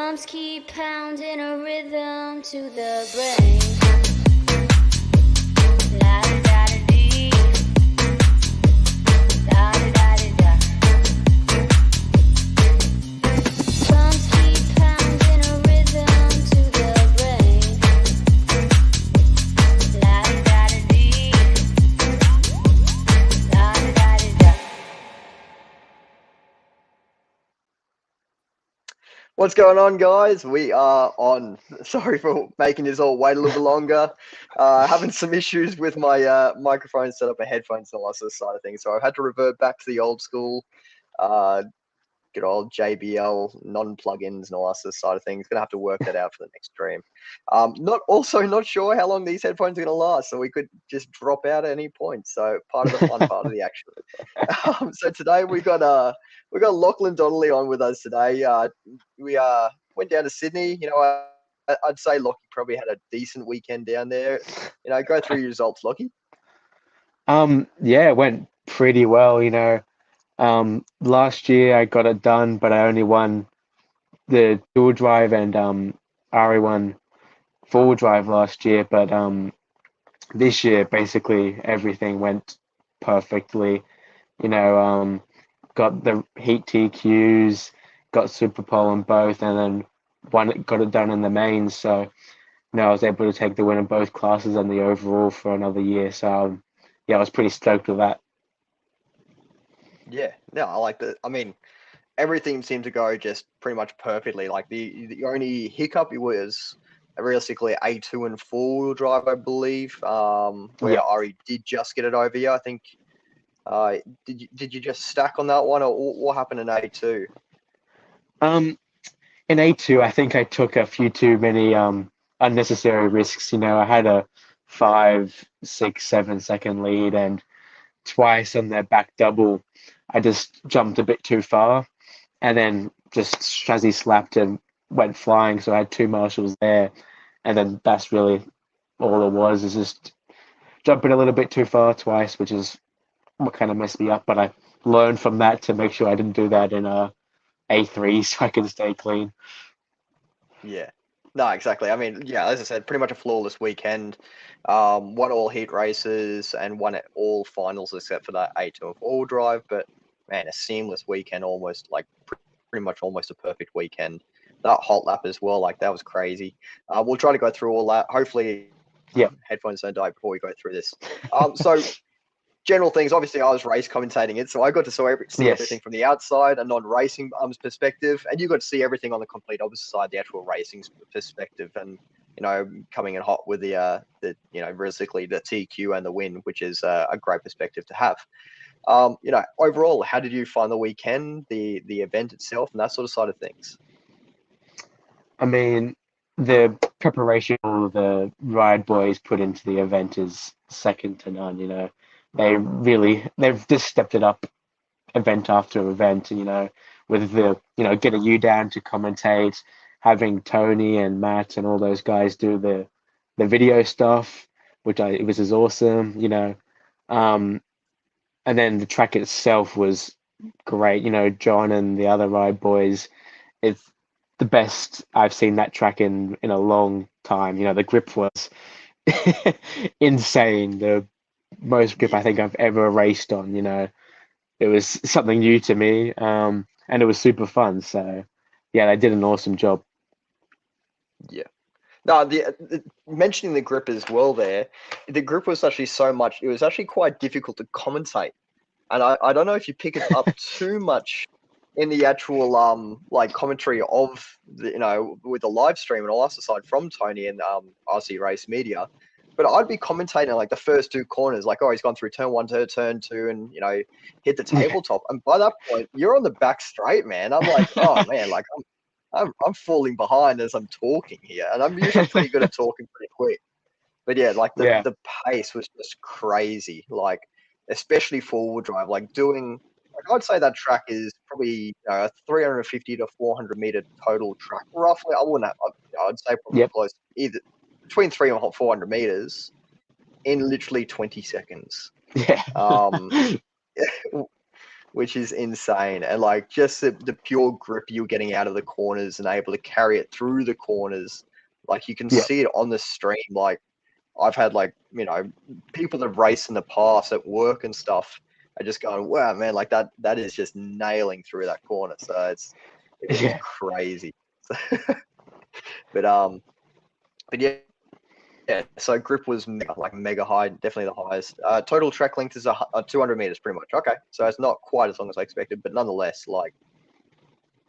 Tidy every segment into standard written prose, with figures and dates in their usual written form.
Drums keep pounding a rhythm to the brain. La da da da dee. Da da da da da. Drums keep pounding a rhythm to the brain. La da da da dee. Da da da da da. What's going on, guys? We are on. Sorry for making this all wait a little bit longer. Having some issues with my microphone setup and headphones and all that sort of side of things. So I've had to revert back to the old school, good old JBL non-plugins and all that sort of side of things. Gonna have to work that out for the next stream. Not sure how long these headphones are gonna last, so we could just drop out at any point. So part of the fun part of the action. So today we got Lachlan Donnelly on with us today. We went down to Sydney. I'd say Lockie probably had a decent weekend down there. Go through your results, Lockie. Yeah, it went pretty well. Last year I got it done, but I only won the dual drive and Ari won full drive last year. But this year basically everything went perfectly. Got the heat TQs, got Super Pole on both, and then got it done in the mains. So I was able to take the win in both classes and the overall for another year. So yeah, I was pretty stoked with that. Yeah, no, I like that. I mean, everything seemed to go just pretty much perfectly. Like the only hiccup was realistically A2 and four-wheel drive, I believe, where Yeah. Ari did just get it over you. I think. Did you just stack on that one, or what happened in A2? In A2, I think I took a few too many unnecessary risks. I had a 5, 6, 7 second lead, and twice on their back double, I just jumped a bit too far, and then just chassis slapped and went flying. So I had two marshals there, and then that's really all it was, is just jumping a little bit too far twice, which is what kind of messed me up. But I learned from that to make sure I didn't do that in A3 so I can stay clean. Yeah. No, exactly. I mean, yeah, as I said, pretty much a flawless weekend. Won all heat races and won at all finals except for that A2 and four-wheel drive. But man, a seamless weekend, almost like pretty much almost a perfect weekend. That hot lap as well, like that was crazy. We'll try to go through all that. Hopefully, Yeah. headphones don't die before we go through this. So general things. Obviously, I was race commentating it, so I got to see Yes. everything from the outside, a non-racing perspective, and you got to see everything on the complete opposite side, the actual racing perspective, and coming in hot with the realistically the TQ and the win, which is a great perspective to have. Overall, how did you find the weekend, the event itself, and that sort of side of things? I mean, the preparation all the ride boys put into the event is second to none. They've just stepped it up event after event, with the, getting you down to commentate, having Tony and Matt and all those guys do the video stuff, which is awesome, and then the track itself was great. John and the other ride boys, it's the best I've seen that track in a long time. The grip was insane. The most grip I think I've ever raced on. It was something new to me, and it was super fun. So yeah, they did an awesome job. Yeah. No, mentioning the grip as well there, the grip was actually it was actually quite difficult to commentate. And I don't know if you pick it up too much in the actual commentary of with the live stream and all that aside from Tony and RC Race Media, but I'd be commentating like the first two corners, like, oh, he's gone through turn 1 to turn 2 and hit the tabletop, and by that point you're on the back straight, man. I'm like, oh man, like I'm falling behind as I'm talking here, and I'm usually pretty good at talking pretty quick. But yeah, like the pace was just crazy, like especially four-wheel drive, like I'd say that track is probably a 350 to 400 meter total track, roughly. I'd say probably close either between 300 and 400 meters in literally 20 seconds. Yeah. which is insane. And like just the pure grip you're getting out of the corners and able to carry it through the corners. Like you can Yeah. see it on the stream. Like I've had like, people that have raced in the past at work and stuff are just going, wow, man, like that is just nailing through that corner. So it is Yeah. crazy. But yeah. Yeah, so grip was mega high, definitely the highest. Total track length is 200 meters, pretty much. Okay, so it's not quite as long as I expected, but nonetheless, like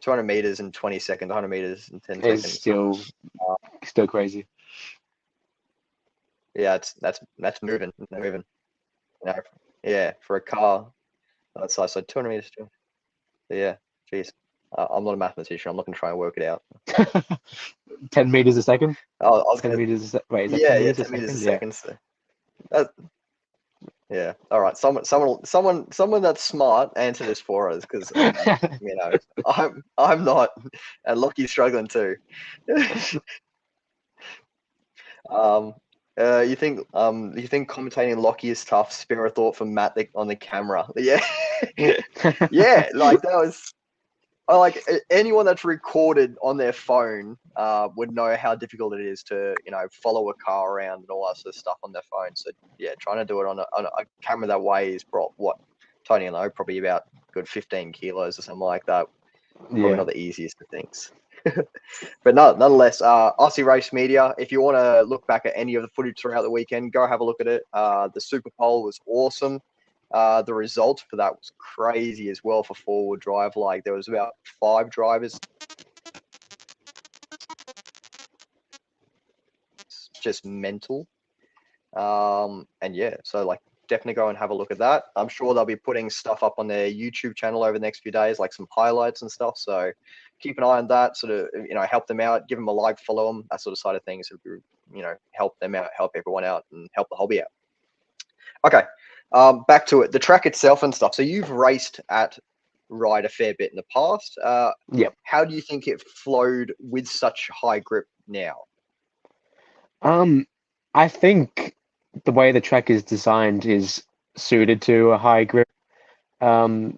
200 meters in 20 seconds, 100 meters in 10 It's seconds. still crazy. Yeah, that's moving. You know, yeah, for a car that size, so 200 meters. Yeah, geez. I'm not a mathematician. I'm not gonna try and work it out. 10 meters a second. I was 10 gonna, meters. Wait, is that 10 yeah, meters 10 meters a second? second. So that, yeah. All right. Someone that's smart answer this for us, because Yeah. I'm not, and Lockie's struggling too. um, you think commentating Lockie is tough? Spare a thought from Matt on the camera. Yeah, yeah. Like that was. I like anyone that's recorded on their phone would know how difficult it is to follow a car around and all that sort of stuff on their phone. So yeah, trying to do it on a camera that weighs what Tony and I probably about good 15 kilos or something like that. Probably Yeah. not the easiest of things. But no, nonetheless, Aussie Race Media. If you want to look back at any of the footage throughout the weekend, go have a look at it. The Super Bowl was awesome. The result for that was crazy as well for four-wheel drive. Like there was about 5 drivers, just mental. And yeah, so like definitely go and have a look at that. I'm sure they'll be putting stuff up on their YouTube channel over the next few days, like some highlights and stuff. So keep an eye on that. Sort of help them out, give them a like, follow them, that sort of side of things. Help them out, help everyone out, and help the hobby out. Okay. Back to it, the track itself and stuff. So you've raced at Ride a fair bit in the past. Yep. How do you think it flowed with such high grip now? I think the way the track is designed is suited to a high grip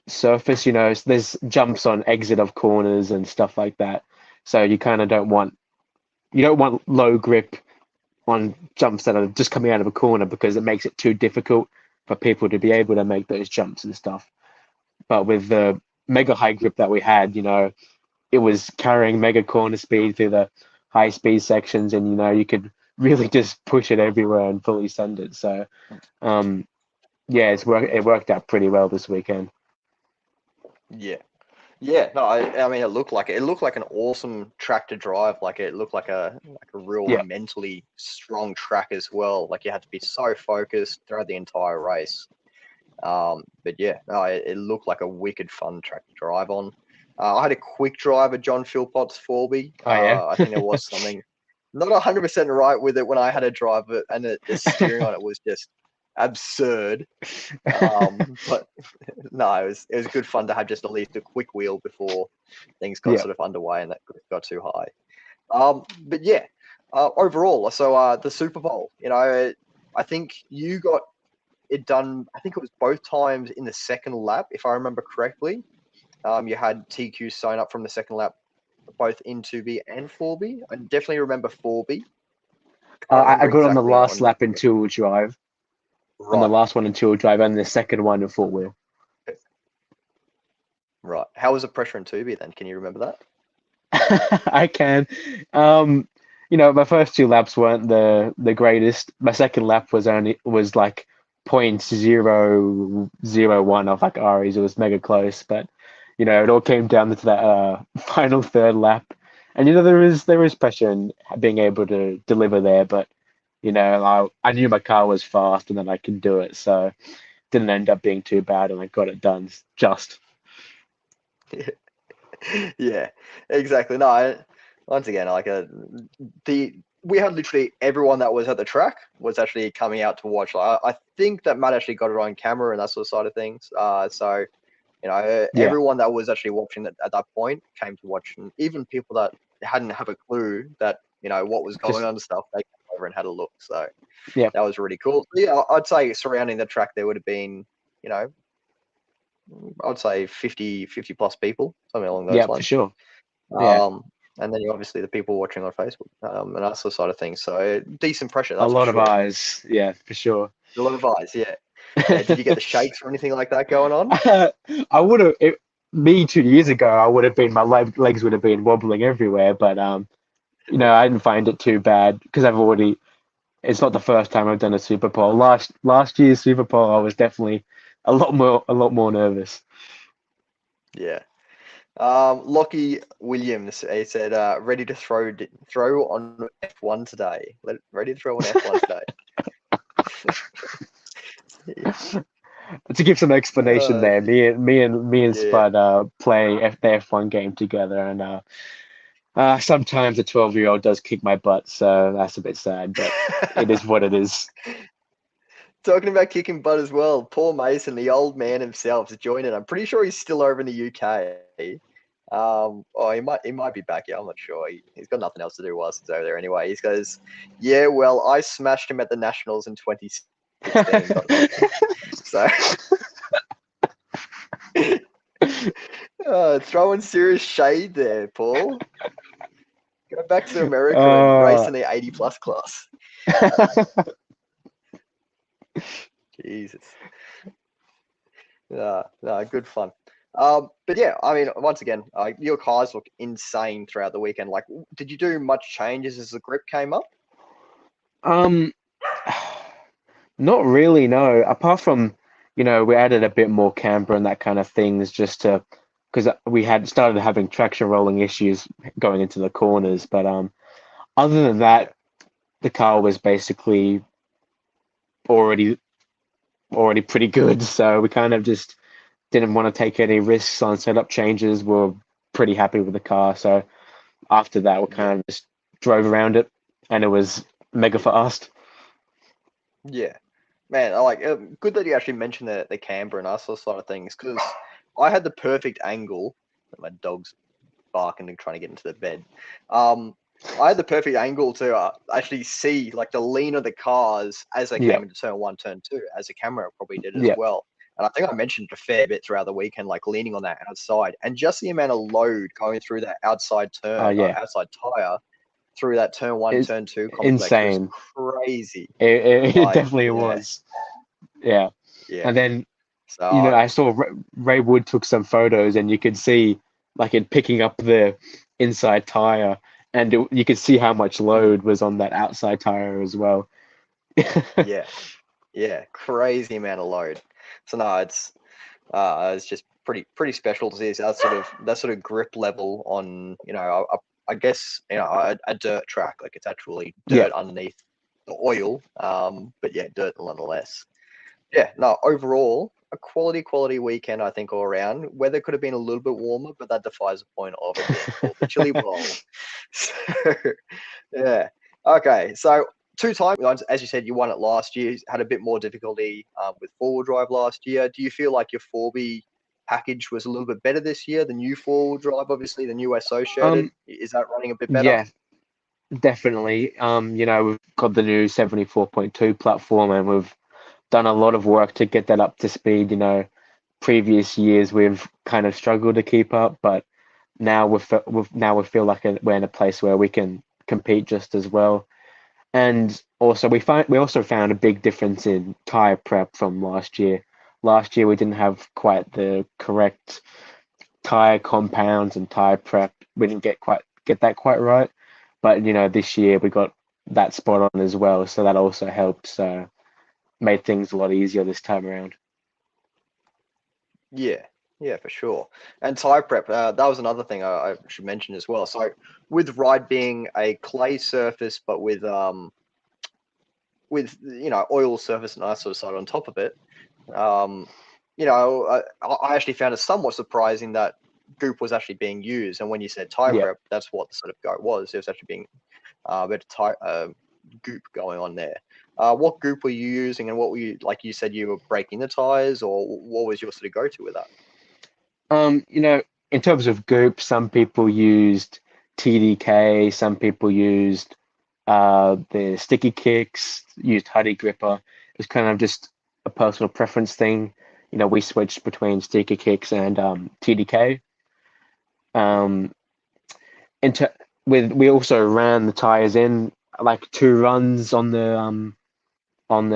surface. There's jumps on exit of corners and stuff like that. So you kind of don't want low grip on jumps that are just coming out of a corner, because it makes it too difficult for people to be able to make those jumps and stuff. But with the mega high grip that we had, it was carrying mega corner speed through the high speed sections, and you could really just push it everywhere and fully send it. So yeah, it worked out pretty well this weekend. Yeah. Yeah, no, I mean it looked like an awesome track to drive. Like it looked like a real Yeah. mentally strong track as well. Like you had to be so focused throughout the entire race. But yeah, no, it looked like a wicked fun track to drive on. I had a quick drive at John Philpott's Forby. Oh yeah. I think there was something not 100% right with it when I had a drive it, and the steering on it was just absurd. But no, it was good fun to have just at least a quick wheel before things got Yeah. sort of underway and that got too high. But yeah, overall, so the Super Bowl, I think you got it done. I think it was both times in the second lap, if I remember correctly. You had TQ sign up from the second lap, both in 2B and 4B. I definitely remember 4B. I got on the last lap in two-wheel drive, and the Right, last one in two-wheel drive, and the second one in four-wheel. right. How was the pressure in 2B then? Can you remember that? I can. My first two laps weren't the greatest. My second lap was like 0.001 of like Ari's. It was mega close, but it all came down to that final third lap. And there is pressure in being able to deliver there, but I knew my car was fast and that I could do it, so didn't end up being too bad, and I got it done just. Yeah, exactly. No, once again, we had literally everyone that was at the track was actually coming out to watch. Like, I think that Matt actually got it on camera and that sort of side of things. So Yeah. everyone that was actually watching at that point came to watch, and even people that hadn't have a clue that what was going on and stuff, they came over and had a look. So Yeah. that was really cool. So, yeah, I'd say surrounding the track there would have been I'd say 50 plus people, something along those Yeah, for lines. sure. Yeah, And then obviously the people watching on Facebook, and that sort of side of things. So decent pressure, a that's for lot of sure. eyes. Yeah, for sure. A lot of eyes, yeah. Yeah. Did you get the shakes or anything like that going on? I would have me 2 years ago. I would have been my legs would have been wobbling everywhere, but I didn't find it too bad because I've already. It's not the first time I've done a Super Bowl. Last year's Super Bowl, I was definitely a lot more nervous. Yeah. Lockie Williams, he said, ready to throw on F1 today. Ready to throw on F1 today. To give some explanation Uh, there, me and yeah. Spud play the F1 game together, and sometimes a 12-year-old does kick my butt, so that's a bit sad, but it is what it is. Talking about kicking butt as well, Paul Mason, the old man himself, is joining. I'm pretty sure he's still over in the UK. Oh, he might be back. Yeah, I'm not sure. He's got nothing else to do whilst he's over there anyway. He goes, yeah, well, I smashed him at the Nationals in 2016. So throwing serious shade there, Paul. Go back to America and race Uh, in the 80 plus class. Jesus. No, good fun. But yeah, I mean, once again, your cars look insane throughout the weekend. Like, did you do much changes as the grip came up? um, not really, no. Apart from, we added a bit more camber and that kind of things just to, because we had started having traction rolling issues going into the corners. But other than that, the car was basically already already pretty good. So we kind of just didn't want to take any risks on setup changes. We're pretty happy with the car. So after that, we Yeah, kind of just drove around it, and it was mega fast. yeah, man. I like good that you actually mentioned the camber and us sort of things because I had the perfect angle. My dog's barking and trying to get into the bed. I had the perfect angle to actually see like the lean of the cars as they Yeah, came into turn one, turn two, as the camera probably did as yeah, well. And I think I mentioned it a fair bit throughout the weekend, like leaning on that outside, and just the amount of load going through that outside oh turn, yeah, outside tire through that turn one, it's turn two complex was insane. crazy. It Like, definitely yeah, was. Yeah, yeah. and then So I saw Ray Wood took some photos, and you could see like it picking up the inside tire, and you could see how much load was on that outside tire as well. yeah, yeah, crazy amount of load. So no, it's just pretty special to see that sort of grip level on I guess a dirt track, like it's actually Yeah, dirt underneath the oil, but yeah, dirt nonetheless. Yeah, no, overall a quality weekend I think all around. Weather could have been a little bit warmer, but that defies the point of it being called the Chili Bowl. So yeah, okay, so 2 times, as you said, you won it last year. Had a bit more difficulty with four-wheel drive last year. Do you feel like your 4B package was a little bit better this year? The new four-wheel drive, obviously, the new associated, um, is that running a bit better? yeah, definitely. We've got the new 74.2 platform, and we've done a lot of work to get that up to speed. Previous years we've kind of struggled to keep up, but now we feel like we're in a place where we can compete just as well. And also we also found a big difference in tire prep from last year. Last year we didn't have quite the correct tire compounds and tire prep. We didn't get that quite right. But this year we got that spot on as well, so that also helped. So made things a lot easier this time around. Yeah, yeah, for sure. And tire prep, that was another thing I should mention as well. So with ride being a clay surface, but with oil surface and that sort of side on top of it, um, I actually found it somewhat surprising that goop was actually being used. And when you said tire Yeah. prep, that's what the sort of go was. It was actually being a bit of goop going on there. What goop were you using, and what were you like? You said you were breaking the tires, or what was your sort of go to with that? In terms of goop, some people used TDK, some people used the sticky kicks, used Huddy Gripper. It was kind of just a personal preference thing. we switched between sticker kicks and TDK. Um, into we also ran the tires in like 2 runs on the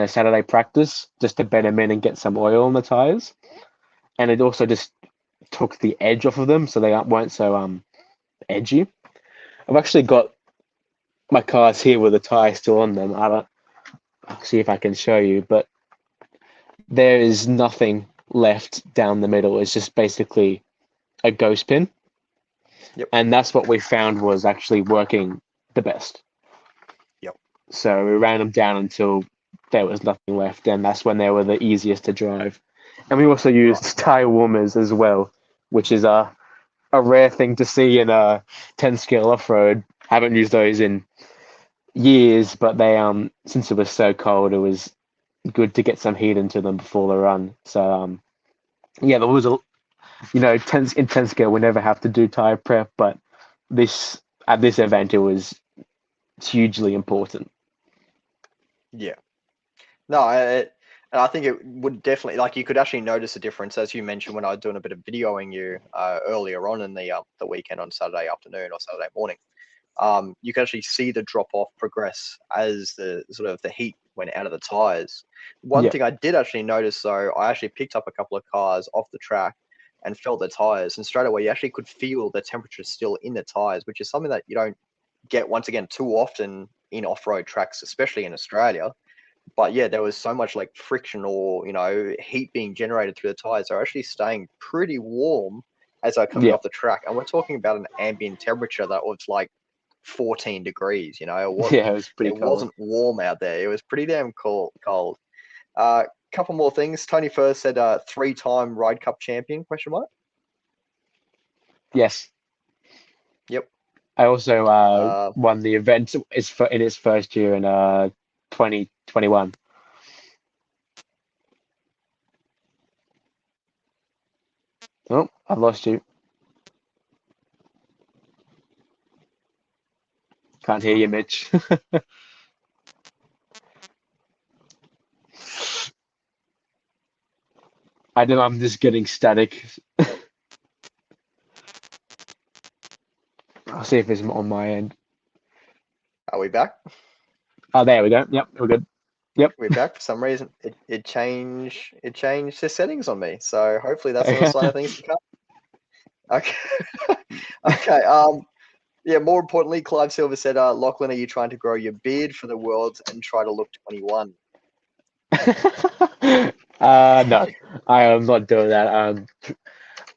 Saturday practice just to bed them in and get some oil on the tires, and it also just took the edge off of them so they weren't so edgy. I've actually got my cars here with the tire still on them. I'll see if I can show you, but there is nothing left down the middle. It's just basically a ghost pin. Yep. And that's what we found was actually working the best. Yep. So we ran them down until there was nothing left, and that's when they were the easiest to drive. And we also used tire warmers as well, which is a rare thing to see in a 10 scale off road. Haven't used those in years, but they since it was so cold, it was good to get some heat into them before the run. So yeah, there was in 10 scale we never have to do tire prep, but at this event it was hugely important. Yeah. No, and I think it would definitely, like, you could actually notice a difference, as you mentioned when I was doing a bit of videoing you earlier on in the weekend on Saturday afternoon or Saturday morning. You can actually see the drop off progress as the sort of the heat went out of the tires. One Yeah. thing I did actually notice, though, I actually picked up a couple of cars off the track and felt the tires, and straight away you actually could feel the temperature still in the tires, which is something that you don't get once again too often in off-road tracks, especially in Australia. But yeah, there was so much like friction or heat being generated through the tires. They're actually staying pretty warm as they're coming Yeah. off the track, and we're talking about an ambient temperature that was like 14 degrees. It Yeah, it was pretty it cold. wasn't warm out there. It was pretty damn cold. Couple more things. Tony First said 3-time Ride Cup champion, question mark. Yes. Yep. I also won the event in its first year in 2021. Oh, I've lost you. Can't hear you, Mitch. I know I'm just getting static. I'll see if it's on my end. Are we back? Oh, there we go. Yep, we're good. Yep. We're back. For some reason, it changed the settings on me. So hopefully that's not a sign of things to come. Okay. Okay. Yeah. More importantly, Clive Silver said, "Lachlan, are you trying to grow your beard for the Worlds and try to look 21?" No, I am not doing that.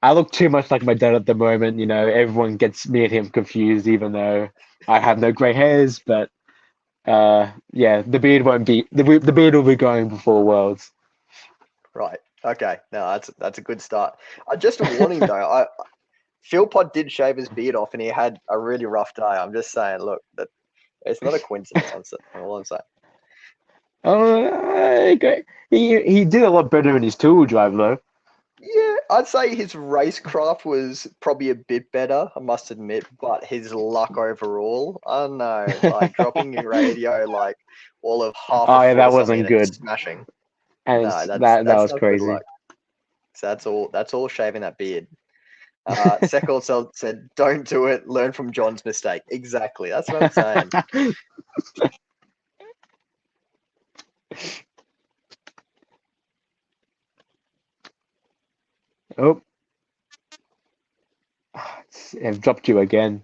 I look too much like my dad at the moment. Everyone gets me and him confused, even though I have no grey hairs. But yeah, the beard won't be the beard will be going before Worlds. Right. Okay. No, that's a good start. Just a warning though. Philpott did shave his beard off, and he had a really rough day. I'm just saying. Look, that it's not a coincidence. All I'm saying. Oh, okay. He did a lot better in his tool drive though. Yeah, I'd say his racecraft was probably a bit better, I must admit, but his luck overall, I don't know, like dropping your radio like all of half Oh a yeah, foot that or something wasn't and then good, smashing. and No, that that's was not good crazy. luck. So that's all shaving that beard. Sek also said, "Don't do it. Learn from John's mistake." Exactly. That's what I'm saying. Oh, I've dropped you again.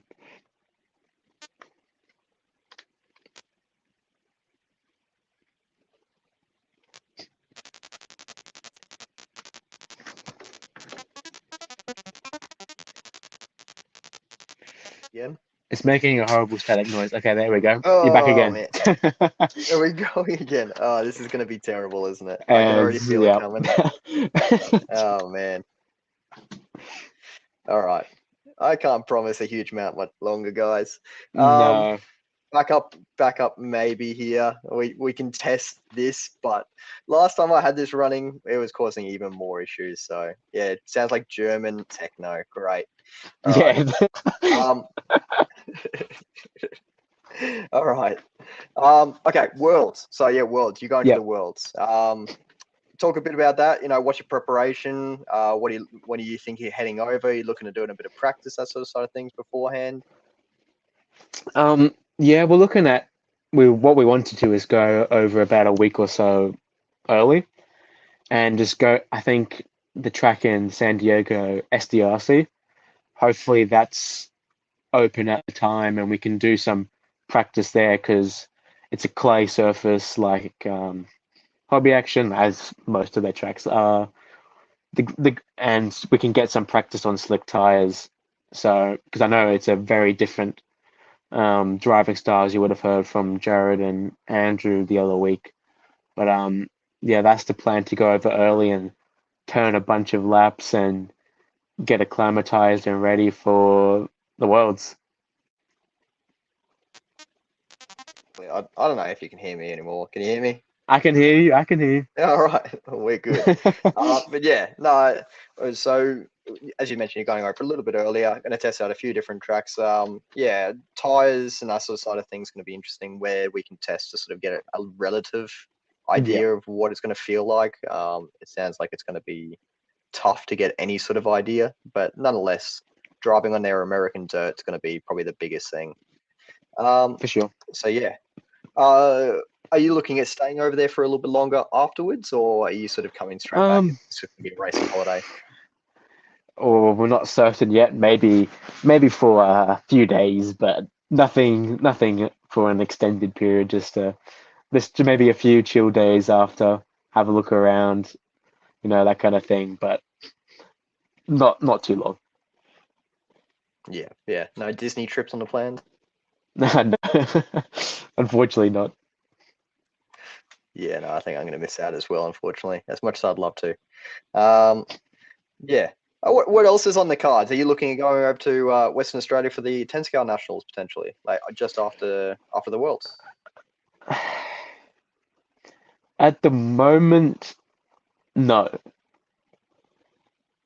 Again. It's making a horrible static noise. Okay, there we go. You're back Oh again. man, are we going again? Oh, this is gonna be terrible, isn't it? I can already feel it coming. Oh man. All right. I can't promise a huge amount much longer, guys. No. Back up maybe here. We can test this, but last time I had this running, it was causing even more issues. So yeah, it sounds like German techno. Great. All right. Yeah. All right. Okay, Worlds. So yeah, Worlds. You're going to Yep. the Worlds. talk a bit about that. What's your preparation? When do you think you're heading over? You're looking to doing a bit of practice, that sort of things beforehand. Yeah, we're looking at what we want to do is go over about a week or so early and just go. I think the track in San Diego, SDRC. Hopefully that's open at the time and we can do some practice there because it's a clay surface like Hobby Action, as most of their tracks are. And we can get some practice on slick tires. So because I know it's a very different driving styles you would have heard from Jared and Andrew the other week. But yeah, that's the plan to go over early and turn a bunch of laps and get acclimatized and ready for the Worlds. I don't know if you can hear me anymore. Can you hear me? I can hear you. I can hear All right, we're good. But yeah, no. So as you mentioned, you're going over a little bit earlier. Going to test out a few different tracks. Yeah, tires and that sort of side of things going to be interesting. Where we can test to sort of get a relative idea of what it's going to feel like. It sounds like it's going to be tough to get any sort of idea, but nonetheless, driving on their American dirt is going to be probably the biggest thing. for sure. So yeah. Are you looking at staying over there for a little bit longer afterwards, or are you sort of coming straight back? It's going to be a racing holiday. Or we're not certain yet. Maybe for a few days, but nothing for an extended period. Just maybe a few chill days after, have a look around, that kind of thing. But not too long. Yeah. No Disney trips on the plans. No, unfortunately not. Yeah, no, I think I'm going to miss out as well, unfortunately, as much as I'd love to. Yeah. What else is on the cards? Are you looking at going over to Western Australia for the 10 scale nationals potentially, like just after the Worlds? At the moment, no.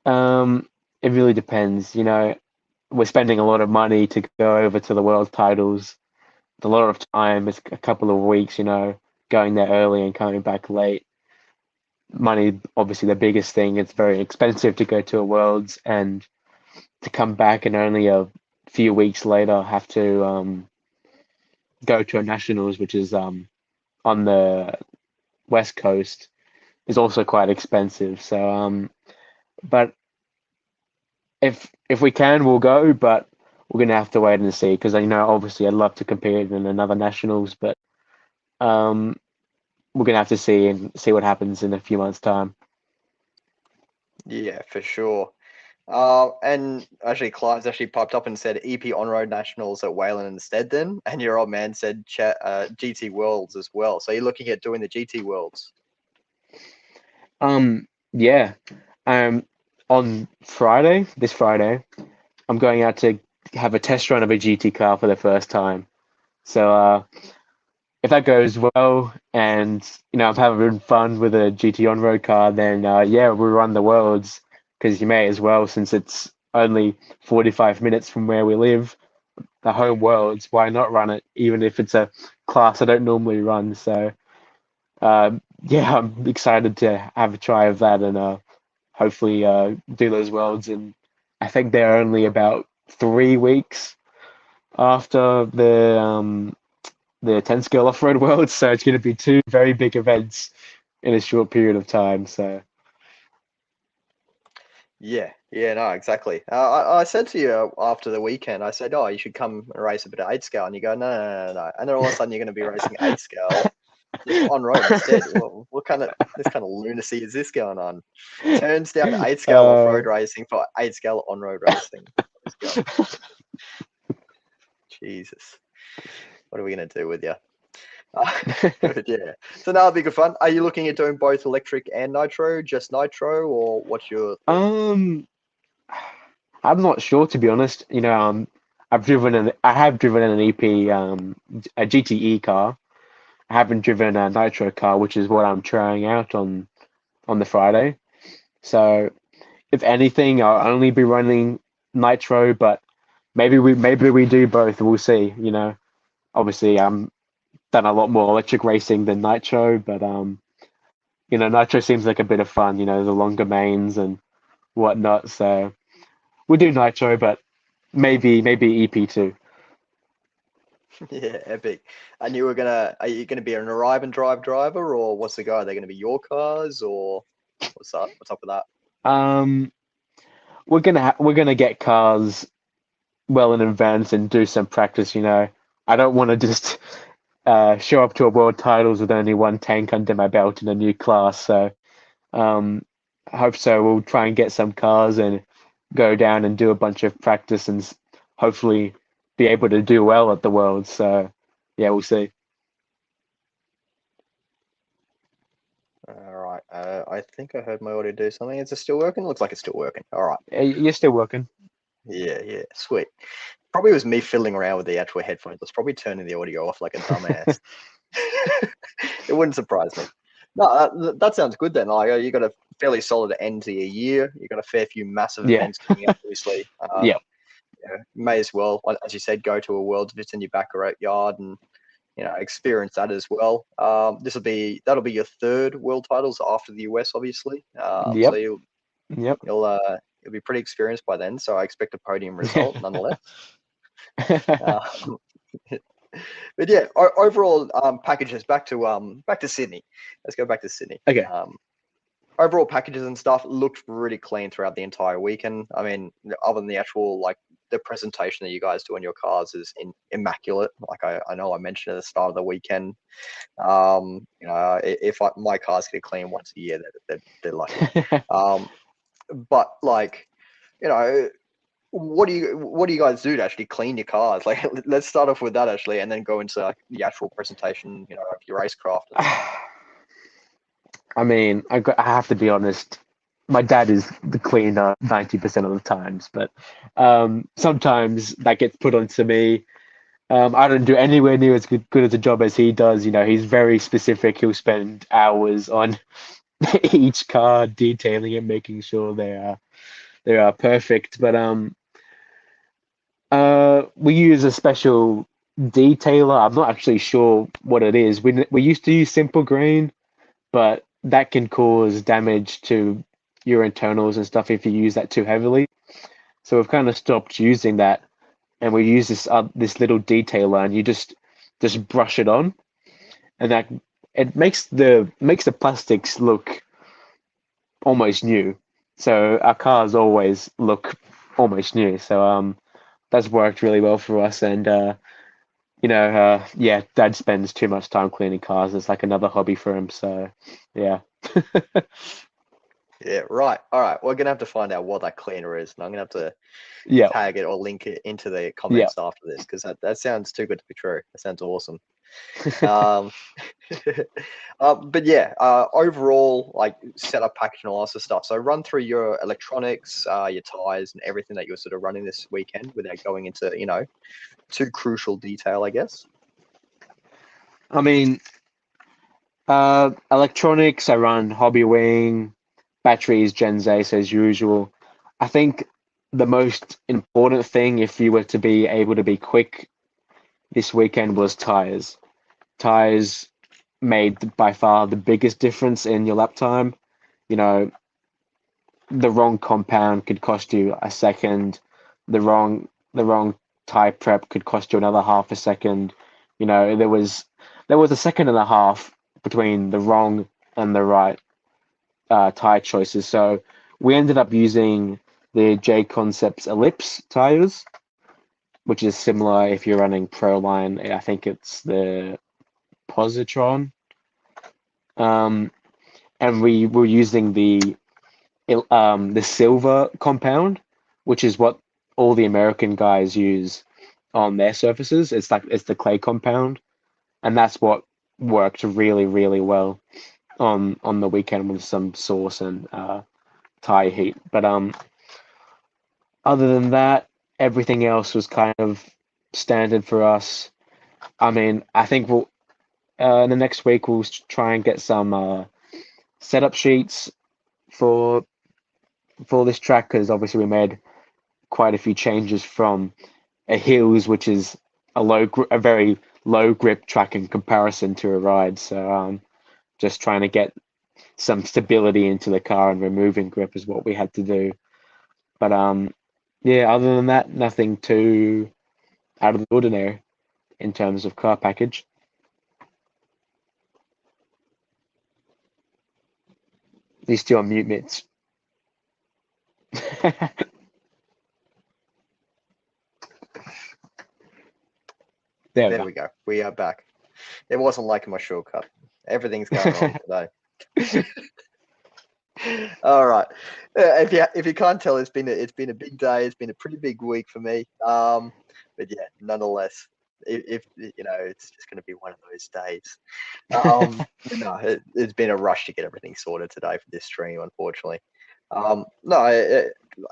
It really depends. We're spending a lot of money to go over to the world titles. It's a lot of time. It's a couple of weeks, going there early and coming back late. Money, obviously, the biggest thing. It's very expensive to go to a Worlds and to come back and only a few weeks later have to go to a Nationals, which is on the West Coast, is also quite expensive. So, but if we can, we'll go. But we're gonna have to wait and see because obviously, I'd love to compete in another Nationals, but we're gonna have to see what happens in a few months' time. Yeah, for sure. And actually, Clive's actually popped up and said EP on-road nationals at Wayland instead then, and your old man said GT Worlds as well. So you're looking at doing the GT Worlds? Yeah. On this Friday, I'm going out to have a test run of a GT car for the first time. So if that goes well and I'm having fun with a GT on-road car, then yeah, we'll run the Worlds because you may as well since it's only 45 minutes from where we live. The home Worlds, why not run it even if it's a class I don't normally run? So yeah, I'm excited to have a try of that and hopefully do those Worlds. And I think they're only about 3 weeks after the 10 scale off-road Worlds, so it's going to be 2 very big events in a short period of time. So Yeah, no, exactly. I said to you after the weekend, I said, "Oh, you should come and race a bit of 8 scale," and you go, "No," and then all of a sudden you're going to be racing 8 scale just on road instead. What kind of lunacy is this going on? Turns down 8 scale off road racing for 8 scale on road racing. Jesus, what are we going to do with you? Yeah. So now it'll be good fun. Are you looking at doing both electric and nitro, just nitro, or what's your? I'm not sure to be honest. I have driven an EP, a GTE car. I haven't driven a nitro car, which is what I'm trying out on the Friday. So if anything, I'll only be running nitro, but maybe we do both. We'll see. Obviously, done a lot more electric racing than nitro, but nitro seems like a bit of fun. The longer mains and whatnot. So we'll do nitro, but maybe EP too. Yeah, epic. And are you gonna be an arrive and drive driver, or what's the go? Are they gonna be your cars, or what's up? What's up with that? Um, we're gonna get cars well in advance and do some practice. I don't want to just show up to a world titles with only one tank under my belt in a new class. So um, I hope so. We'll try and get some cars and go down and do a bunch of practice and hopefully be able to do well at the world. So yeah, we'll see. All right. I think I heard my audio do something. Is it still working? Looks like it's still working. All right. You're still working. Yeah, sweet. Probably was me fiddling around with the actual headphones. I was probably turning the audio off like a dumbass. It wouldn't surprise me. No, that sounds good then. Like you got a fairly solid end to your year. You got a fair few massive Yeah. events coming up, obviously. Yeah. May as well, as you said, go to a world if it's in your backyard and experience that as well. That'll be your third world titles after the US, obviously. So Yep. you'll Yep. you'll be pretty experienced by then. So I expect a podium result nonetheless. Um, but yeah, overall packages back to Sydney. Let's go back to Sydney. Okay. Overall packages and stuff looked really clean throughout the entire weekend. I mean, other than the actual the presentation that you guys do on your cars is immaculate. Like I know I mentioned at the start of the weekend. If my cars get clean once a year, they're lucky. But what do you guys do to actually clean your cars? Like, let's start off with that actually, and then go into the actual presentation, of your racecraft. I mean, I have to be honest. My dad is the cleaner 90% of the times, but sometimes that gets put onto me. I don't do anywhere near as good as a job as he does. He's very specific. He'll spend hours on each car, detailing it, making sure they are perfect. But we use a special detailer. I'm not actually sure what it is. We used to use simple green, but that can cause damage to your internals and stuff if you use that too heavily. So we've kind of stopped using that, and we use this little detailer, and you just brush it on, and that it makes the plastics look almost new. So our cars always look almost new. So that's worked really well for us, and yeah, Dad spends too much time cleaning cars. It's like another hobby for him. So yeah. Yeah, right. All right. We're gonna have to find out what that cleaner is, and I'm gonna have to Yeah. tag it or link it into the Yeah. comments after this because that sounds too good to be true. That sounds awesome. Um, but yeah, overall, like setup, package, and all that sort of stuff. So run through your electronics, your tires, and everything that you're sort of running this weekend without going into too crucial detail, I guess. I mean, electronics, I run Hobby Wing, batteries, Gen Z as usual. I think the most important thing, if you were to be able to be quick this weekend, was tires. Tires made by far the biggest difference in your lap time. You know, the wrong compound could cost you a second. The wrong tire prep could cost you another half a second. There was a second and a half between the wrong and the right tire choices. So we ended up using the J Concepts Ellipse tires, which is similar if you're running Proline. I think it's the Positron. And we were using the silver compound, which is what all the American guys use on their surfaces. It's the clay compound, and that's what worked really, really well on the weekend with some sauce and tire heat. But other than that, everything else was kind of standard for us. I mean, I think we'll in the next week we'll try and get some setup sheets for this track because obviously we made quite a few changes from a hills, which is a very low grip track in comparison to a ride. So just trying to get some stability into the car and removing grip is what we had to do. But yeah, other than that, nothing too out of the ordinary in terms of car package. He's still on mute, Mitch. There we There go. we go. We are back. It wasn't like my shortcut. Everything's going wrong today. All right. If you can't tell, it's been a big day. It's been a pretty big week for me. But yeah, nonetheless, if it's just going to be one of those days. It's been a rush to get everything sorted today for this stream, unfortunately. No,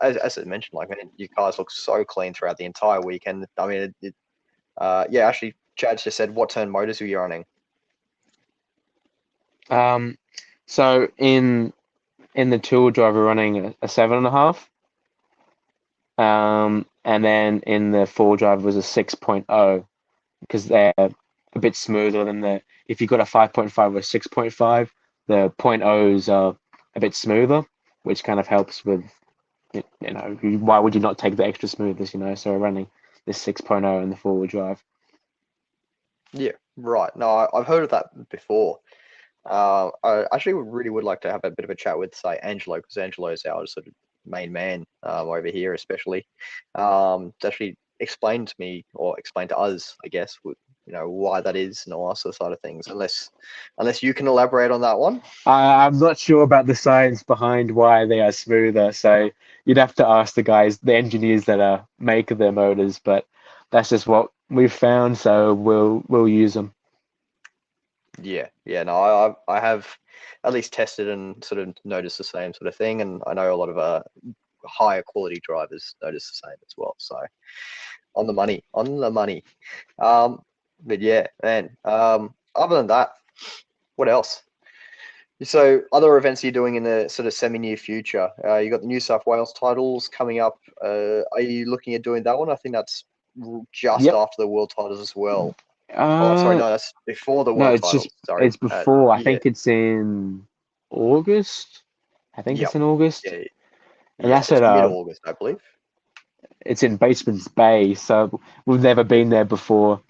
as I mentioned, like, man, you guys look so clean throughout the entire weekend. I mean, yeah, actually, Chad's just said, what turn motors were you running? So in the two-wheel drive, we're running a 7.5. And then in the four-wheel drive was a 6.0 because they're a bit smoother than if you got a 5.5 or 6.5, the 0.0s are a bit smoother, which kind of helps with, why would you not take the extra smoothness, so we're running this 6.0 in the four-wheel drive. Yeah, right. No, I've heard of that before. I actually really would like to have a bit of a chat with, say, Angelo, because Angelo's our sort of main man over here, especially. To actually explain to me, or explain to us, I guess, why that is and all that sort of things. Unless you can elaborate on that one. I'm not sure about the science behind why they are smoother, so you'd have to ask the engineers that make the motors. But that's just what we've found, so we'll use them. Yeah. No, I have at least tested and sort of noticed the same sort of thing, and I know a lot of higher quality drivers notice the same as well. So on the money. But yeah, man. Other than that, what else? So other events you're doing in the sort of semi-near future. You got the New South Wales titles coming up. Are you looking at doing that one? I think that's just Yep. after the world titles as well. Oh, sorry, no, that's before the No, world it's titles. just Sorry. it's before. I Yeah. think it's in August. I think Yep. it's in August. Yeah. And Yeah, that's it's at mid-August, I believe. it's in Basement's Bay, so we've never been there before.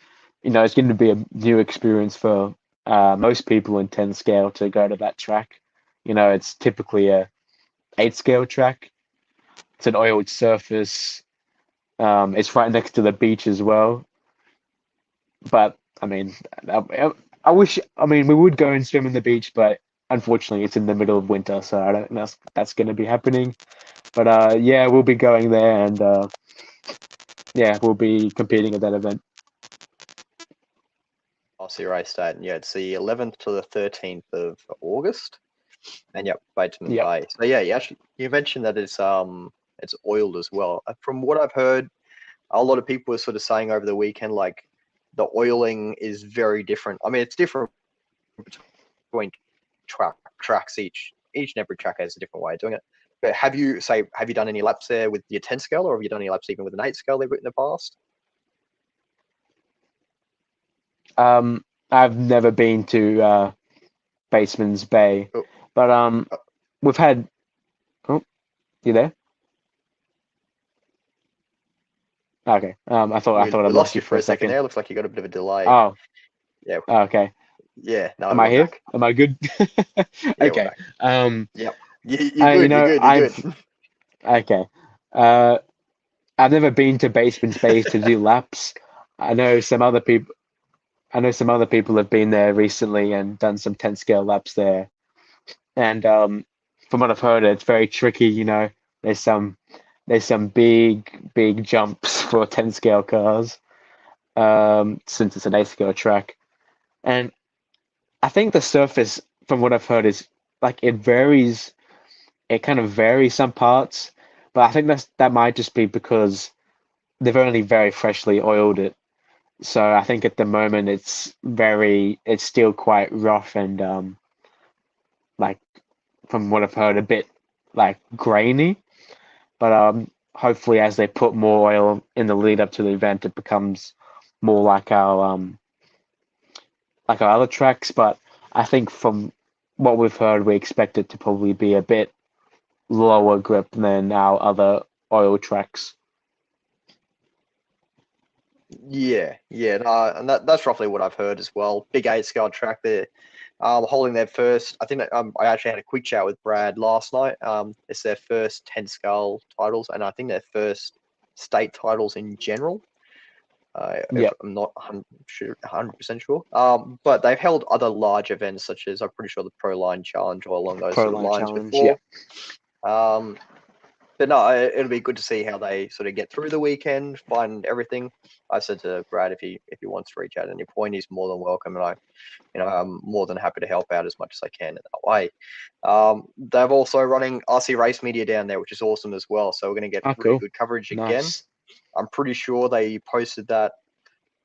It's going to be a new experience for most people in 10 scale to go to that track. It's typically a 8 scale track. It's an oiled surface. It's right next to the beach as well. But I mean, I wish. I mean, we would go and swim in the beach, but unfortunately, it's in the middle of winter, so I don't know if that's going to be happening. But yeah, we'll be going there, and yeah, we'll be competing at that event. Aussie race date. Yeah, it's the 11th to the 13th of August. And yep, Bateman Yep. Bay. So yeah, you mentioned that it's oiled as well. From what I've heard, a lot of people were sort of saying over the weekend, like, the oiling is very different. I mean, it's different between tracks. Each and every track has a different way of doing it. But have you done any laps there with your 10 scale, or have you done any laps even with an 8 scale in the past? I've never been to Baseman's Bay, Oh. but we've had. Oh, you there? Okay. I thought I We lost you for a second. there. Looks like you got a bit of a delay. Oh. Yeah. Okay. Yeah. No, Am I here? back. Am I good? Yeah, Okay. Yep. You're good. You're good. Okay. I've never been to Basement's Bay to do laps. I know some other people. Have been there recently and done some 10 scale laps there. And from what I've heard, it's very tricky. There's some big jumps for 10 scale cars, since it's an 8 scale track. And I think the surface, from what I've heard, is like it varies. It kind of varies some parts, but I think that might just be because they've only very freshly oiled it. So I think at the moment it's still quite rough and like, from what I've heard, a bit like grainy. But hopefully as they put more oil in the lead up to the event, it becomes more like our other tracks. But I think from what we've heard, we expect it to probably be a bit lower grip than our other oil tracks. Yeah, yeah, no, and that's roughly what I've heard as well. Big 8 scale track there, holding their first. I think that, I actually had a quick chat with Brad last night. It's their first 10 scale titles, and I think their first state titles in general. If Yep. I'm not 100% sure. But they've held other large events such as I'm pretty sure the Pro Line Challenge or along those Pro sort of Line lines Challenge, before. But no, it'll be good to see how they sort of get through the weekend, find everything. I said to Brad if he wants to reach out at any point, he's more than welcome, and I'm more than happy to help out as much as I can in that way. They're also running RC Race Media down there, which is awesome as well. So we're going to get really cool. good coverage again. Nice. I'm pretty sure they posted that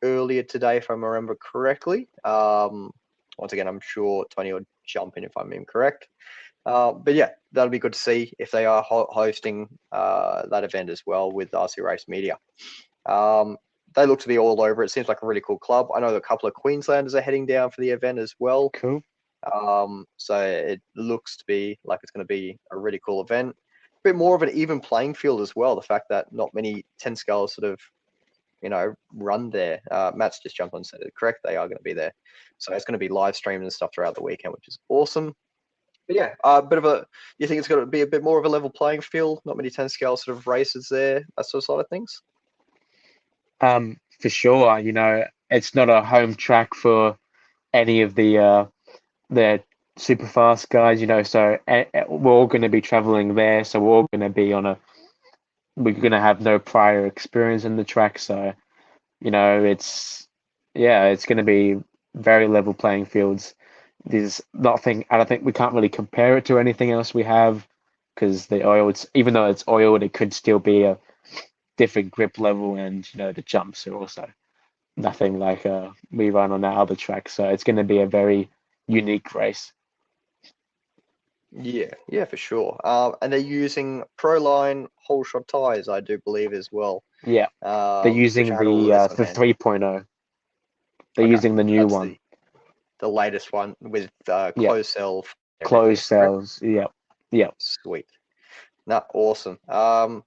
earlier today, if I remember correctly. Once again, I'm sure Tony will jump in if I'm incorrect. But yeah, that'll be good to see if they are hosting that event as well with RC Race Media. They look to be all over. It seems like a really cool club. I know a couple of Queenslanders are heading down for the event as well. Cool. So it looks to be like it's going to be a really cool event. A bit more of an even playing field as well. The fact that not many 10 scales sort of, run there. Matt's just jumped on and said it correct. They are going to be there. So it's going to be live streamed and stuff throughout the weekend, which is awesome. But yeah, you think it's going to be a bit more of a level playing field? Not many 10 scale sort of races there, that sort of side of things? For sure. It's not a home track for any of the super fast guys, so we're all going to be traveling there. So we're all going to be we're going to have no prior experience in the track. So, it's going to be very level playing fields. There's nothing, I don't think we can't really compare it to anything else we have because the oil, even though it's oiled, it could still be a different grip level, and the jumps are also nothing like we run on our other track. So it's going to be a very unique race. Yeah, for sure. And they're using Proline whole shot tires, I do believe, as well. Yeah, they're using which I had all of this on the hand. 3.0. They're Okay, using the new that's one. the latest one with Yeah. closed cell. Closed cells. Yep. Sweet. Nah, awesome. Matt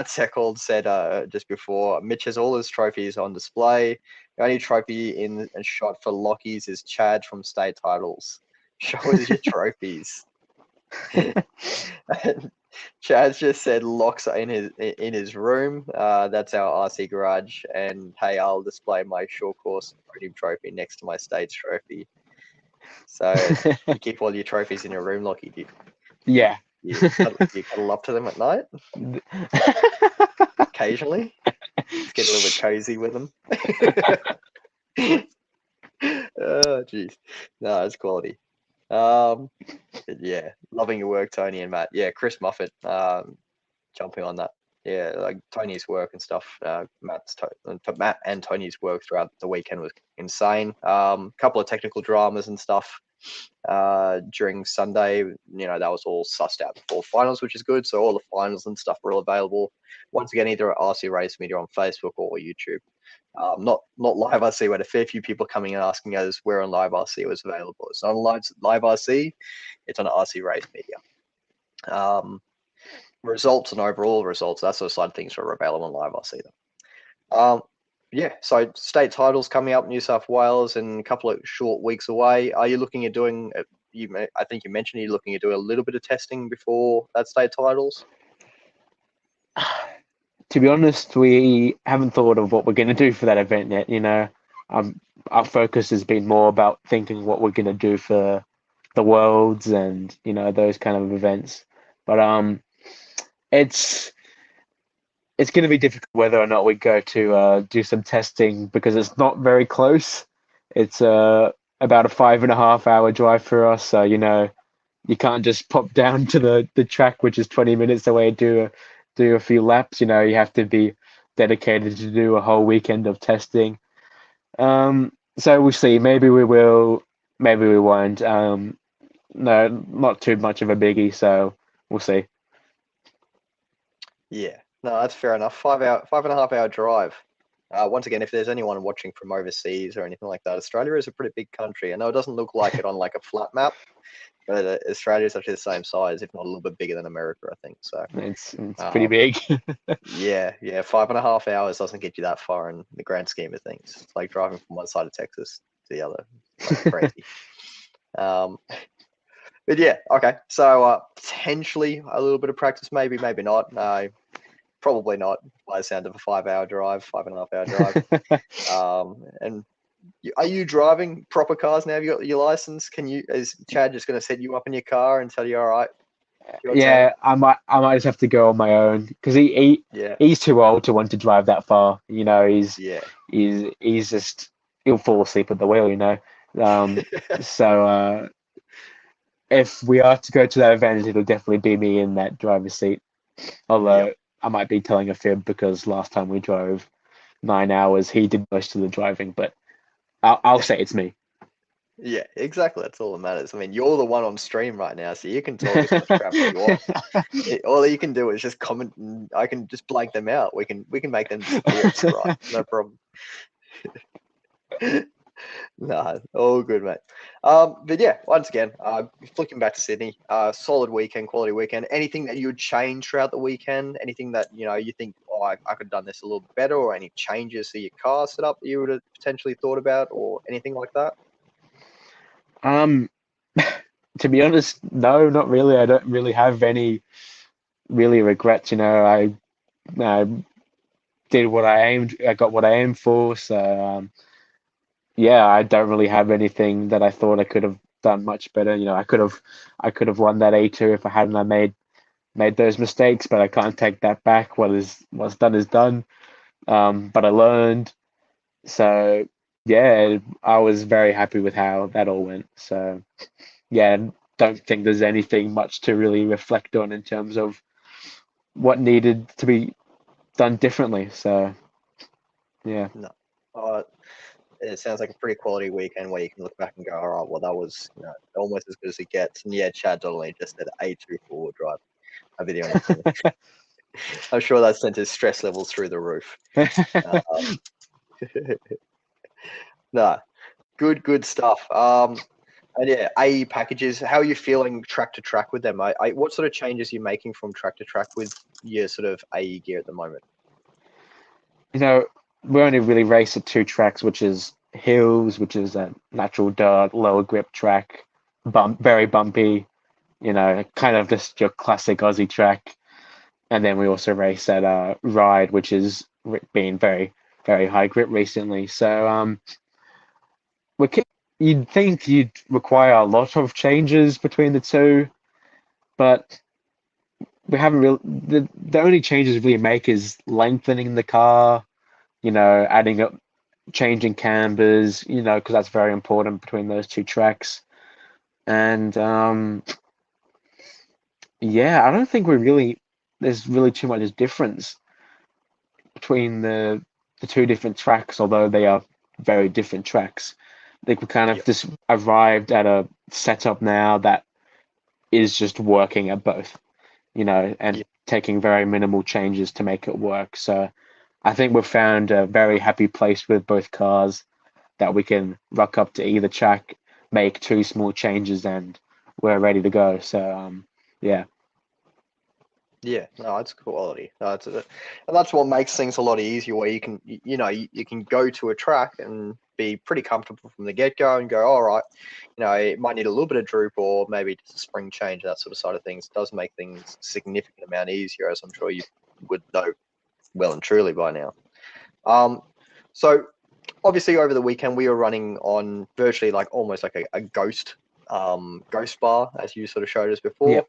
Seckold said just before, Mitch has all his trophies on display. The only trophy in and shot for Lockies is Chad from state titles. Show us your trophies. Chad's just said locks are in his room. That's our RC garage. And hey, I'll display my short course podium trophy next to my state's trophy. So you keep all your trophies in your room, Lockie. Do Yeah. you cuddle up to them at night? Occasionally, just get a little bit cozy with them. Oh, jeez. No, it's quality. Yeah, loving your work, Tony and Matt. Yeah, Chris Muffet, jumping on that. Yeah, like Tony's work and stuff. Matt and Tony's work throughout the weekend was insane. Couple of technical dramas and stuff during Sunday. That was all sussed out before finals, which is good. So all the finals and stuff were all available. Once again, either at RC Race Media on Facebook or YouTube. Not live RC. We had a fair few people coming and asking us where on live RC it was available. It's not on live RC. It's on RC Race Media. Results and overall results, that sort of side of things are available on live RC though. Yeah, so state titles coming up, New South Wales, in a couple of short weeks away. Are you looking at doing? I think you mentioned you're looking at doing a little bit of testing before that state titles. To be honest, we haven't thought of what we're going to do for that event yet. Our focus has been more about thinking what we're going to do for the Worlds and those kind of events. But it's going to be difficult whether or not we go to do some testing because it's not very close. It's about a 5.5 hour drive for us, so you can't just pop down to the track, which is 20 minutes away, do a few laps. You have to be dedicated to do a whole weekend of testing. So we'll see. Maybe we will, maybe we won't. No, not too much of a biggie, so we'll see. Yeah, no, that's fair enough. 5.5 hour drive. Once again, if there's anyone watching from overseas or anything like that, Australia is a pretty big country. I know it doesn't look like it on like a flat map, but Australia is actually the same size, if not a little bit bigger than America, I think. So It's pretty big. yeah, 5.5 hours doesn't get you that far in the grand scheme of things. It's like driving from one side of Texas to the other. Like crazy. But yeah, okay. So potentially a little bit of practice, maybe not. No, probably not. By the sound of a 5-hour drive, 5.5-hour drive. And are you driving proper cars now? Have you got your license? Is Chad just going to set you up in your car and tell you, all right? Yeah, I might just have to go on my own because Yeah, he's too old to want to drive that far. You know, yeah, he's just he'll fall asleep at the wheel. You know, so if we are to go to that event, it'll definitely be me in that driver's seat. Although Yep. I might be telling a fib because last time we drove 9 hours, he did most of the driving, but I'll say it's me. Yeah, exactly. That's all that matters. I mean, you're the one on stream right now, so you can talk as much crap as you want. All you can do is just comment, and I can just blank them out. We can make them disappear. It's all right, no problem. Nah, all good, mate. But yeah, once again, flicking back to Sydney, solid weekend, quality weekend. Anything that you would change throughout the weekend? Anything that you think, oh, I could have done this a little bit better, or any changes to your car setup that you would have potentially thought about, or anything like that? Um, to be honest, no, not really. I don't really have any really regrets. You know, I did what I aimed. I got what I aimed for. So yeah, I don't really have anything that I thought I could have done much better. You know, I could have won that A2 if I hadn't I made those mistakes, but I can't take that back. What's done is done. But I learned. So yeah, I was very happy with how that all went. So yeah, don't think there's anything much to really reflect on in terms of what needed to be done differently. So yeah. No. It sounds like a pretty quality weekend where you can look back and go, all right, well, that was almost as good as it gets. And yeah, Chad Donnelly just said A2 forward drive. A video on it. I'm sure that sent his stress levels through the roof. No, good stuff. And yeah, AE packages. How are you feeling track to track with them? What sort of changes are you making from track to track with your sort of AE gear at the moment? You know, we only really race at two tracks, which is hills, which is a natural dirt, lower grip track, very bumpy, you know, kind of just your classic Aussie track. And then we also race at Ride, which is been very, very high grip recently. So you'd think you'd require a lot of changes between the two, but we haven't really. The only changes we really make is lengthening the car, you know, adding up, changing cambers, you know, because that's very important between those two tracks. And yeah, I don't think there's really too much difference between the two different tracks, although they are very different tracks. I think we kind of Yep. just arrived at a setup now that is just working at both, you know, and Yep. taking very minimal changes to make it work. So I think we've found a very happy place with both cars that we can rock up to either track, make two small changes, and we're ready to go. So yeah. Yeah, no, it's quality. And that's what makes things a lot easier. Where you can, you can go to a track and be pretty comfortable from the get go, and go, all right, it might need a little bit of droop or maybe just a spring change, that sort of side of things. It does make things a significant amount easier, as I'm sure you would know well and truly by now. So obviously over the weekend we were running on virtually like almost like a ghost bar, as you sort of showed us before. Yep.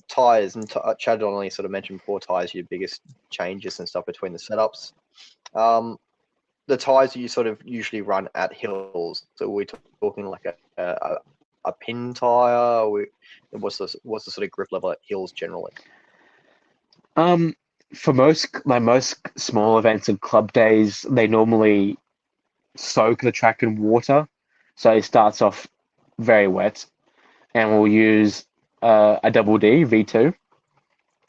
Tires, and Chad Donnelly sort of mentioned before, tires your biggest changes and stuff between the setups. The tires you sort of usually run at hills, so we're talking like a pin tire. What's the sort of grip level at hills generally? For most small events and club days, they normally soak the track in water, so it starts off very wet, and we'll use a double D V2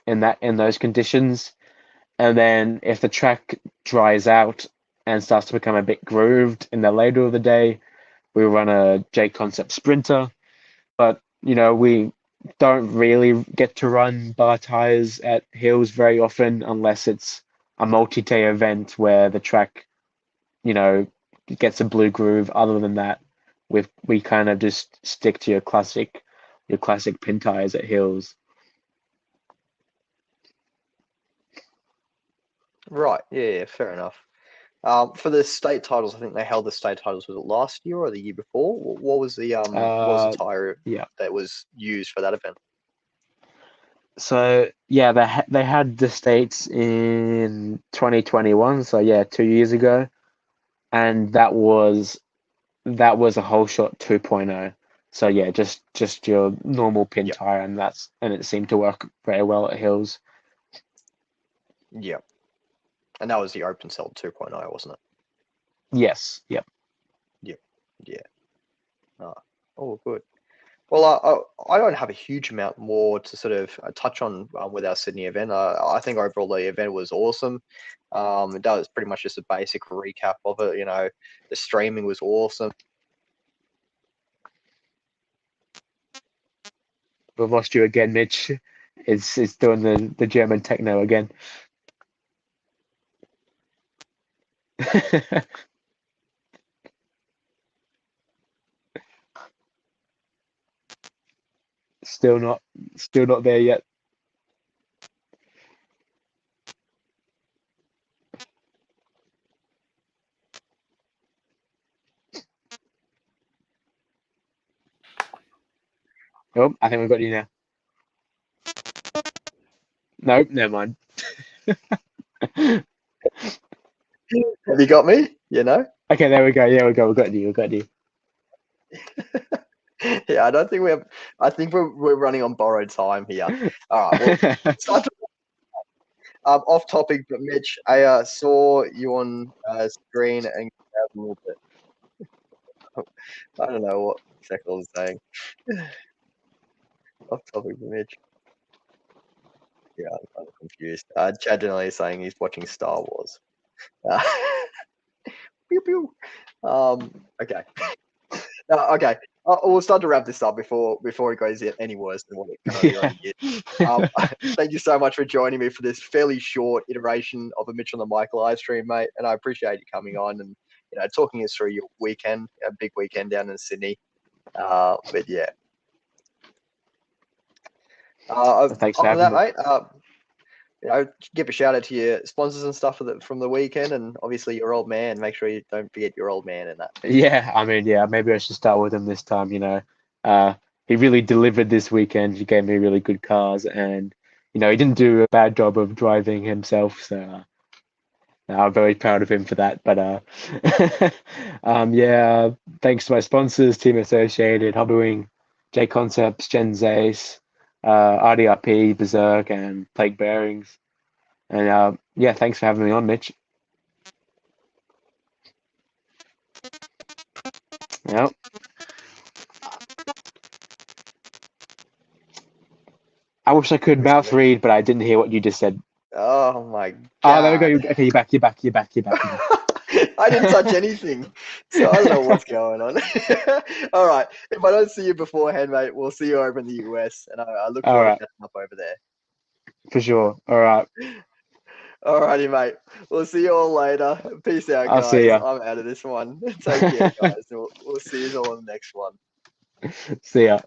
in those conditions. And then if the track dries out and starts to become a bit grooved in the later of the day, we run a J Concept Sprinter. But we don't really get to run bar tires at hills very often unless it's a multi-day event where the track, gets a blue groove. Other than that, we kind of just stick to your classic pin tires at hills. Right. Yeah. Fair enough. For the state titles, I think they held the state titles. Was it last year or the year before? What was the tire Yeah. that was used for that event? So yeah, they had the states in 2021. So yeah, 2 years ago, and that was a whole shot 2.0. So yeah, just your normal pin Yep. tire, and it seemed to work very well at hills. Yeah. And that was the open cell 2.0, wasn't it? Yes, yep. Yeah. Oh, good. Well, I don't have a huge amount more to sort of touch on with our Sydney event. I think overall the event was awesome. It does pretty much just a basic recap of it. The streaming was awesome. We've lost you again, Mitch. It's doing the German techno again. Still not there yet. Oh, I think we've got you now. Nope, never mind. Have you got me? Okay, there we go. Yeah, we got you. We got you. Yeah, I don't think we have. I think we're running on borrowed time here. All right, well, start to, off topic, but Mitch, I saw you on screen and grabbed a little bit. I don't know what Shekel is saying. Off topic, but Mitch. Yeah, I'm confused. Chad Donnelly is saying he's watching Star Wars. Uh, pew pew. Okay. Okay. We'll start to wrap this up before it goes any worse than what it currently already is. Thank you so much for joining me for this fairly short iteration of a Mitch on the Mic live stream, mate. And I appreciate you coming on and talking us through your weekend, a big weekend down in Sydney. But yeah. Thanks for Other than having that, mate, give a shout out to your sponsors and stuff from the weekend, and obviously your old man. Make sure you don't forget your old man in that. me. Yeah, I mean, yeah, maybe I should start with him this time. He really delivered this weekend. He gave me really good cars, and he didn't do a bad job of driving himself. So I'm very proud of him for that. But yeah, thanks to my sponsors, Team Associated, Hobbywing, J Concepts, Gen Zace, RDRP, Berserk, and Plague Bearings. And yeah, thanks for having me on, Mitch. Yep. I wish I could mouth read, but I didn't hear what you just said. Oh my Oh, there we god! go. Okay, you're back. You're back. You're back. You're back. I didn't touch anything, so I don't know what's going on. All right, if I don't see you beforehand, mate, we'll see you over in the US, and I look All forward right, to catching up over there. for sure. All right. All righty, mate. We'll see you all later. Peace out, I'll see guys. ya. I'm out of this one. Take care, guys. We'll see you all in the next one. See ya.